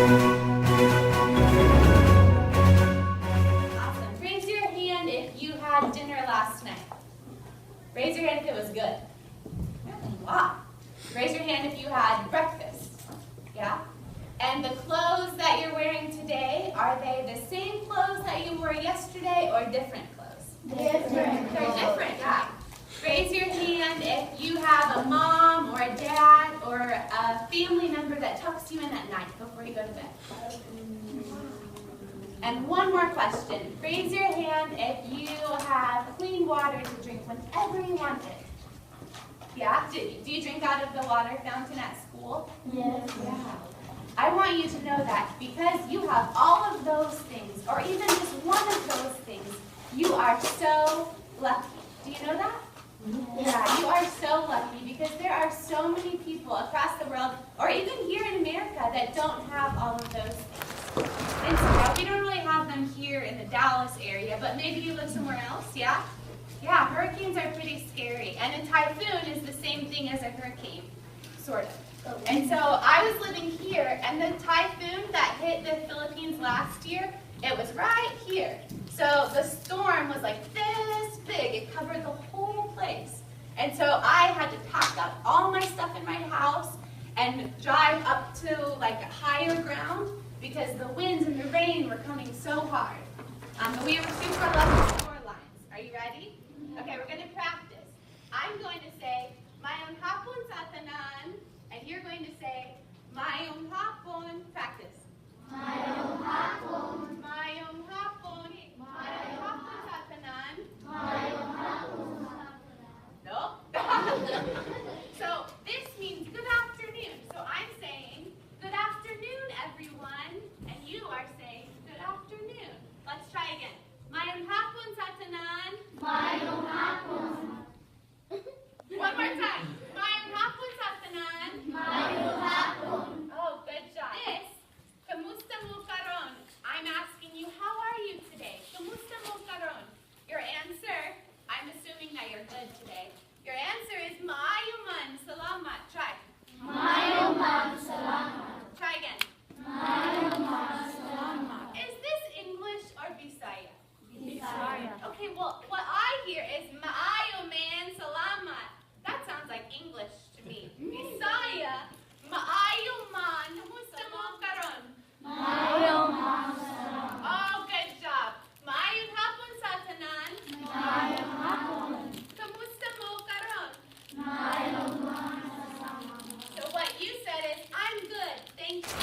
Awesome. Raise your hand if you had dinner last night. Raise your hand if it was good. Wow. Raise your hand if you had breakfast. Yeah? And the clothes that you're wearing today, are they the same clothes that you wore yesterday or different clothes? Different. They're different, yeah. Raise your hand if you have a mom or a dad or a family member that tucks you in at night before you go to bed. And one more question. Raise your hand if you have clean water to drink whenever you want it. Yeah? Do you drink out of the water fountain at school? Yes. Yeah. I want you to know that because you have all of those things, or even just one of those things, you are so lucky. Do you know that? Yeah, you are so lucky because there are so many people across the world, or even here in America, that don't have all of those things. And so yeah, we don't really have them here in the Dallas area, but maybe you live somewhere else, yeah? Yeah, hurricanes are pretty scary, and a typhoon is the same thing as a hurricane, sort of. And so I was living here, and the typhoon that hit the Philippines last year, it was right here. So the storm was like this big. It covered the whole place. And so I had to pack up all my stuff in my house and drive up to like a higher ground because the winds and the rain were coming so hard. But we were super lucky shore lines. Are you ready? Okay, we're going to practice. I'm going to say, Mayong hapon sa tanan. And you're going to say, Mayong hapon. Practice. Mayong hapon. Mayong hapon. Mayong hapon sa tanan. Mayong hapon. No? So this means good afternoon. So I'm saying, good afternoon, everyone. And you are saying, good afternoon. Let's try again. Mayong hapon sa tanan. Mayong hapon. One more time. Mayong hapon sa tanan. Mayong hapon. Oh, good job. This, kamusta mo karon? I'm asking you, how are you today? Kamusta mo karon? Your answer, I'm assuming that you're good today. Your answer is maayo man, salamat. Try. Mayong man salamat. Try again. Mayong man salamat. Is this English or Bisaya? Bisaya. Okay, well, what I hear is maayo man, salamat. That sounds like English to me. Bisaya, maayo man, kamusta mo karon? Mayong man salamat. Oh, good job. Maayong hapon sa tanan. Mayong hapon. Kamusta mo karon? Mayong man salamat. So what you said is, I'm good, thank you.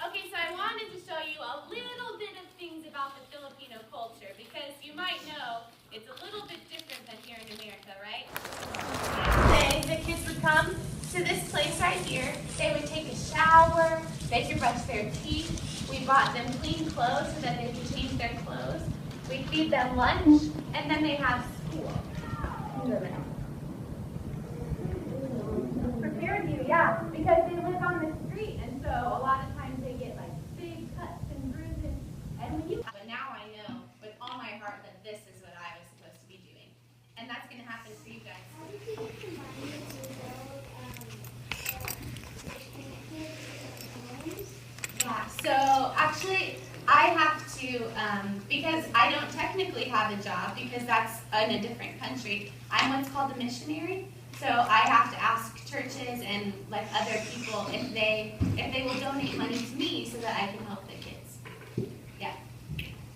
Okay, so I wanted to show you a little bit of things about the Filipino culture because you might know it's a little bit different than here in America, right? The kids would come to this place right here. They would take a shower. They could brush their teeth. We bought them clean clothes so that they could change their clothes. We feed them lunch, and then they have school. Prepared you, yeah, because they live on the street, and so a lot of times they get like big cuts and bruises. And when you, but now I know with all my heart that this is what I was supposed to be doing, and that's going to happen for you guys. Yeah, so actually I have to, because I don't technically have a job because that's in a different country, I'm what's called a missionary. So I have to ask churches and like other people if they will donate money to me so that I can help the kids. Yeah.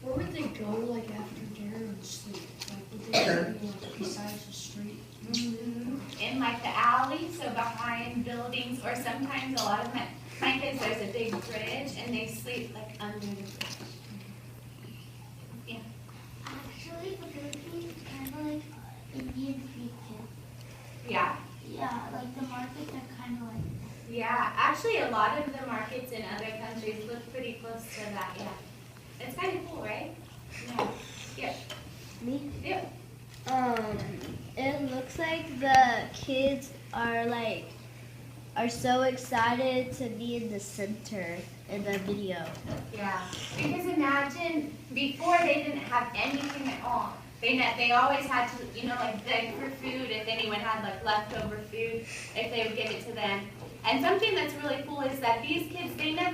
Where would they go, like, after dinner and sleep? Like, would they be, like, besides the street? In like the alley, so behind buildings, or sometimes a lot of my kids, there's a big bridge and they sleep like under the bridge. Yeah. Actually, the Philippines is kind of like Indian street too. Yeah. Yeah, like the markets are kind of like. Yeah. Actually, a lot of the markets in other countries look pretty close to that. Yeah. It's kind of cool, right? Yeah. Yeah. Me? Yeah. It looks like the kids are so excited to be in the center in the video. Yeah. Because imagine before they didn't have anything at all. They always had to, like beg for food if anyone had like leftover food, if they would give it to them. And something that's really cool is that these kids, they never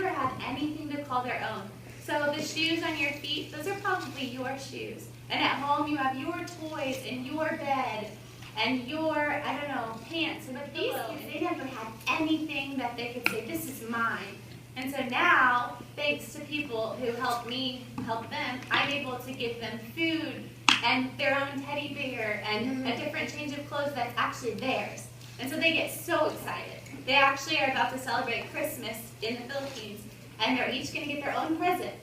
call their own. So the shoes on your feet, those are probably your shoes. And at home you have your toys and your bed and your, I don't know, pants. But these kids, they never had anything that they could say, this is mine. And so now, thanks to people who help me help them, I'm able to give them food and their own teddy bear and a different change of clothes that's actually theirs. And so they get so excited. They actually are about to celebrate Christmas in the Philippines, and they're each going to get their own present.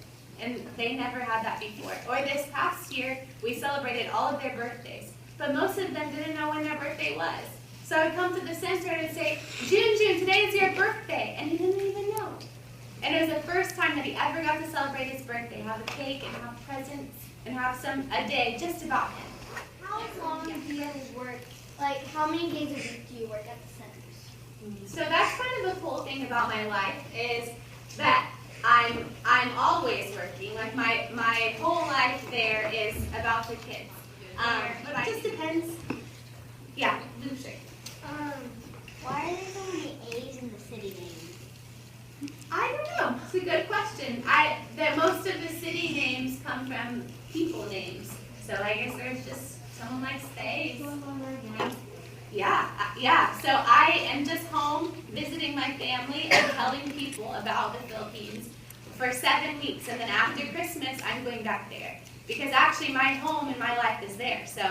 And they never had that before. Or this past year, we celebrated all of their birthdays. But most of them didn't know when their birthday was. So I would come to the center and say, June, today is your birthday. And he didn't even know. And it was the first time that he ever got to celebrate his birthday, have a cake and have presents and have a day just about him. How long do you guys work? Like, how many days a week do you work at the centers? So that's kind of the cool thing about my life is that I'm always working. Like my whole life there is about the kids. But it just depends. Yeah, sure. Why are there so many A's in the city names? I don't know. It's a good question. That most of the city names come from people names. So I guess there's just someone likes A's. Yeah. So I am just home visiting my family and telling people about the Philippines for 7 weeks. And then after Christmas, I'm going back there. Because actually my home and my life is there. So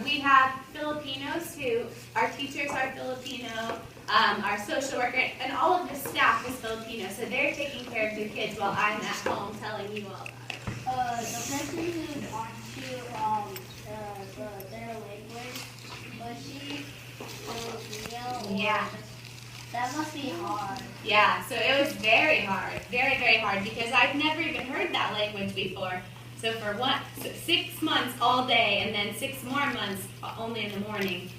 we have Filipinos who, our teachers are Filipino, our social worker, and all of the staff is Filipino. So they're taking care of the kids while I'm at home telling you all about it. The person who taught you their language, was she Filipino? Yeah. That must be hard. Yeah, so it was very hard, very, very hard, because I've never even heard that language before. So for 6 months all day, and then 6 more months only in the morning,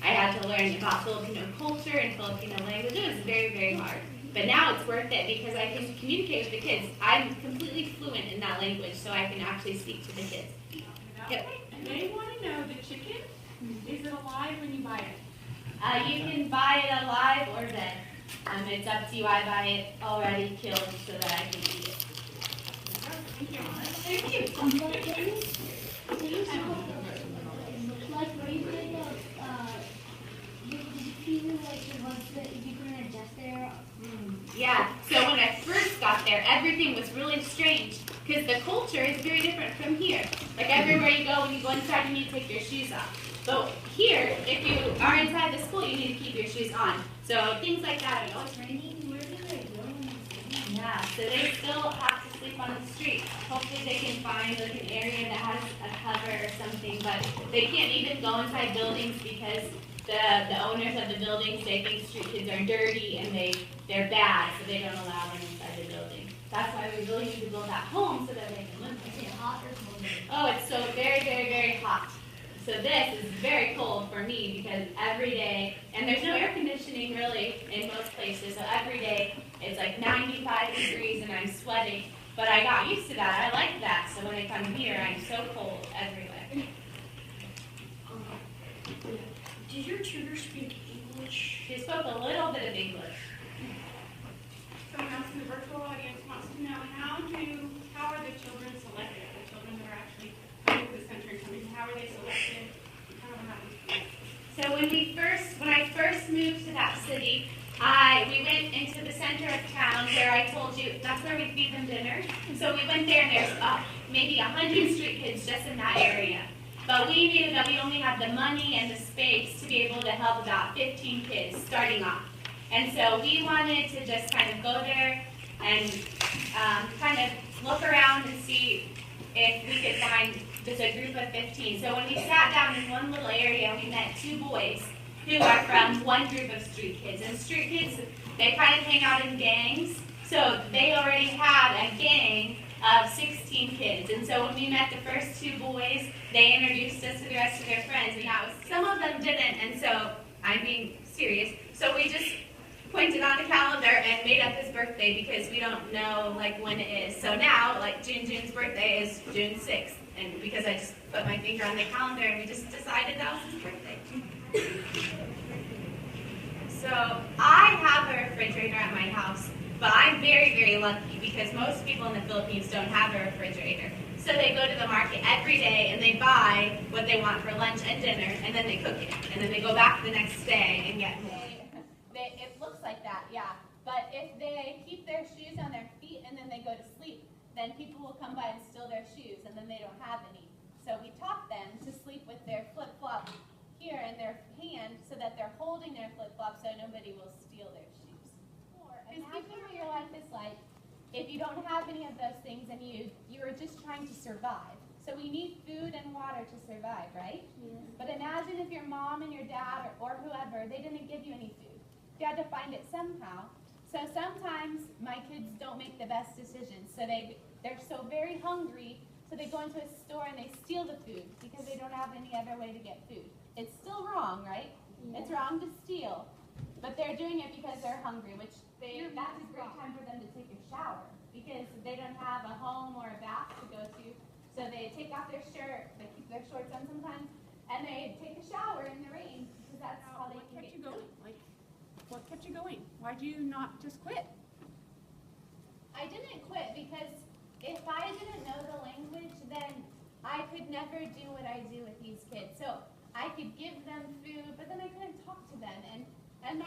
I had to learn about Filipino culture and Filipino language. It was very, very hard. But now it's worth it because I can communicate with the kids. I'm completely fluent in that language, so I can actually speak to the kids. Yep. And they want to know, the chicken, is it alive when you buy it? You can buy it alive or dead. It's up to you. I buy it already killed so that I can eat it. Thank you. Like, were you kind of, did you feel like it was that you couldn't adjust there? Yeah, so when I first got there, everything was really strange because the culture is very different from here. Like everywhere you go, when you go inside, you need to take your shoes off. But here, if you are inside the school, you need to keep your shoes on. So things like that. Oh, it's raining. Where do they go? Yeah, so they still have to sleep on the street. Hopefully they can find like an area that has a cover or something, but they can't even go inside buildings because the owners of the buildings, they think street kids are dirty and they're bad, so they don't allow them inside the building. That's why we really need to build that home so that they can live there. Is it hot or cold? Oh, it's so very, very, very hot. So this is very cold for me because every day, and there's no air conditioning really in most places, so every day it's like 95 degrees and I'm sweating. But I got used to that. I like that. So when I come here, I'm so cold everywhere. Did your tutor speak English? She spoke a little bit of English. Someone else in the virtual audience wants to know, how are the children selected? The children that are actually coming to the center and coming, how are they selected? How happens? So when I first moved to that city, we went into the center of town where I told you that's where we feed them dinner. So we went there and there's maybe 100 street kids just in that area. But we knew that we only had the money and the space to be able to help about 15 kids starting off. And so we wanted to just kind of go there and kind of look around and see if we could find just a group of 15. So when we sat down in one little area, we met 2 boys who are from one group of street kids. And street kids, they kind of hang out in gangs. So they already had a gang of 16 kids. And so when we met the first 2 boys, they introduced us to the rest of their friends. And some of them didn't, and so I'm being serious. So we just pointed on the calendar and made up his birthday because we don't know like when it is. So now, like June's birthday is June 6th. And because I just put my finger on the calendar and we just decided that was his birthday. So I have a refrigerator at my house, But I'm very, very lucky because most people in the Philippines don't have a refrigerator. So they go to the market every day and they buy what they want for lunch and dinner, and then they cook it. And then they go back the next day and get more. It looks like that, yeah. But if they keep their shoes on their feet and then they go to sleep, then people will come by and steal their shoes, and then they don't have any. So we taught them to sleep with their flip-flop here in their hand so that they're holding their flip-flop so nobody will steal their shoes. Because imagine what your life is like if you don't have any of those things and you are just trying to survive. So we need food and water to survive, right? Yeah. But imagine if your mom and your dad or whoever, they didn't give you any food. You had to find it somehow. So sometimes my kids don't make the best decisions. So they're so very hungry, so they go into a store and they steal the food because they don't have any other way to get food. It's still wrong, right? Yeah. It's wrong to steal. But they're doing it because they're hungry, which that's a great time for them to take a shower because they don't have a home or a bath to go to. So they take off their shirt, they keep their shorts on sometimes, and they take a shower in the rain because that's how they can get going? Like, what kept you going? Why'd you not just quit? I didn't quit because if I didn't know the language, then I could never do what I do with these kids. So I could give them food, but then I couldn't talk to them. And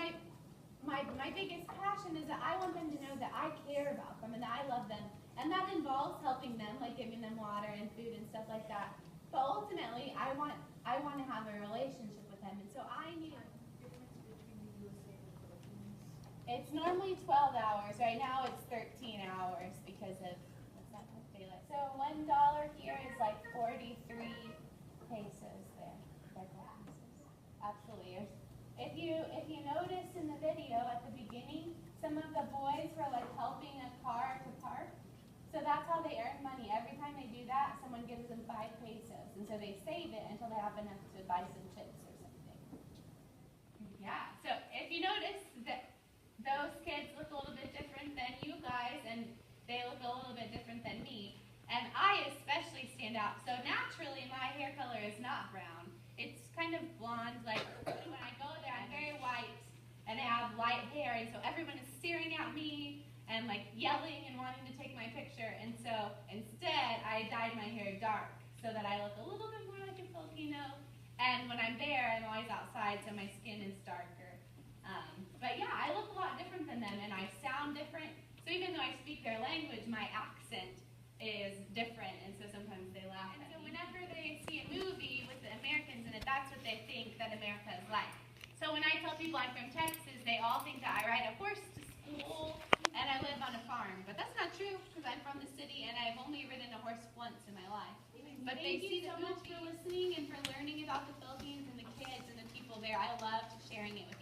my biggest passion is that I want them to know that I care about them and that I love them. And that involves helping them, like giving them water and food and stuff like that. But ultimately, I want to have a relationship with them. And so I knew. It's normally 12 hours. Right now it's 13 hours because of what's that called? Daylight. So $1 here is like 43 pesos there. Absolutely. If you notice in the video at the beginning, some of the boys were like helping a car to park. So that's how they earn money. Every time they do that, someone gives them 5 pesos. And so they save it until they have enough to buy some chips or something. Yeah, so if you notice that those kids look a little bit different than you guys, and they look a little bit different than me. And I especially stand out. So naturally, my hair color is not brown. It's kind of blonde. Like when I go there, I'm very white, and I have light hair, and so everyone is staring at me and like yelling and wanting to take my picture. And so instead, I dyed my hair dark so that I look a little bit more like a Filipino. And when I'm there, I'm always outside, so my skin is darker. But yeah, I look a lot different than them, and I sound different. So even though I speak their language, my accent is different, and so sometimes they laugh at me. And so whenever they see a movie with the Americans in it, that's what they think that America is like. So when I tell people I'm from Texas, they all think that I ride a horse to school and I live on a farm. But that's not true, because I'm from the city, and I've only ridden a horse once in my life. But they see so much for listening and for learning about the Philippines and the kids and the people there. I love sharing it with